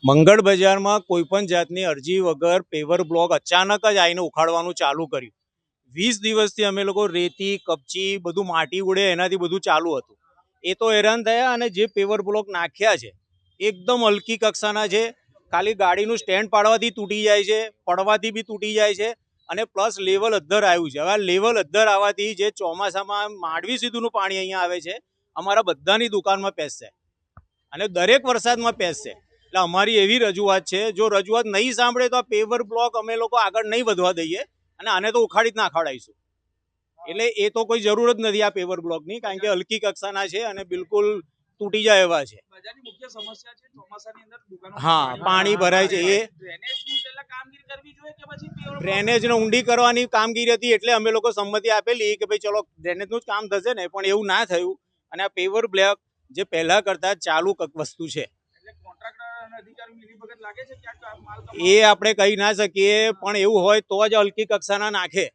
મંગળ બજારમાં કોઈપણ જાતની અરજી વગર પેવર બ્લોક અચાનક જ આવીને ઉખાડવાનું ચાલુ કર્યું. 20 દિવસથી અમે લોકો રેતી કપચી બધું માટી ઉડે એનાથી બધું ચાલુ હતું. એ તો હેરાન થયા, અને જે પેવર બ્લોક નાખ્યા છે એકદમ હલકી કક્ષાના છે. ખાલી ગાડીનું સ્ટેન્ડ પાડવાથી તૂટી જાય છે, પડવાથી બી તૂટી જાય છે, અને પ્લસ લેવલ અદ્ધર આવ્યું છે. હવે લેવલ અદ્ધર આવવાથી જે ચોમાસામાં માંડવી સુધીનું પાણી અહીંયા આવે છે, અમારા બધાની દુકાનમાં પેસશે અને દરેક વરસાદમાં પેસશે. એટલે અમારી એવી રજૂઆત છે, જો રજૂઆત નહીં સાંભળે તો આ પેવર બ્લોક અમે લોકો આગળ નહીં વધવા દઈએ અને આને તો ઉખાડી જ નાખાડાઈશું. એટલે એ તો કોઈ જરૂર જ નથી આ પેવર બ્લોકની, કારણ કે હલકી કક્ષાના છે અને બિલકુલ તૂટી જાય એવા છે. હા, પાણી ભરાય છે. એ ડ્રેનેજને ઊંડી કરવાની કામગીરી હતી, એટલે અમે લોકો સંમતિ આપેલી કે ભાઈ ચલો ડ્રેનેજનું જ કામ થશે ને, પણ એવું ના થયું. અને આ પેવર બ્લોક જે પહેલા કરતા ચાલુ વસ્તુ છે એ આપણે કહી ના શકીએ, પણ એવું હોય તો જ હલકી કક્ષાના નાખે.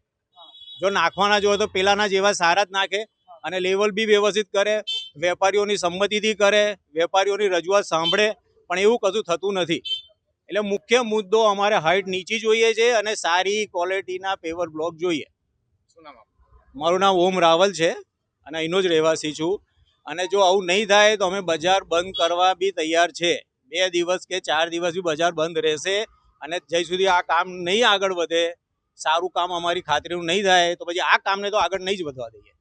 જો નાખવાના જ હોય તો પેલાના જેવા સારા જ નાખે અને લેવલ બી વ્યવસ્થિત કરે, વેપારીઓની સંમતિથી કરે, વેપારીઓની રજૂઆત સાંભળે, પણ એવું કશું થતું નથી. એટલે મુખ્ય મુદ્દો અમારે હાઈટ નીચી જોઈએ છે અને સારી ક્વોલિટીના પેવર બ્લોક જોઈએ. મારું નામ ઓમ રાવલ છે અને અહીંનો જ રહેવાસી છું. અને જો આવું નહીં થાય તો અમે બજાર બંધ કરવા બી તૈયાર છે. 2 દિવસ કે 4 દિવસ બી બજાર બંધ રહેશે. અને જ્યાં સુધી આ કામ નહીં આગળ વધે, સારું કામ અમારી ખાતરીનું નહીં થાય, તો પછી આ કામને તો આગળ નહીં જ વધવા દઈએ.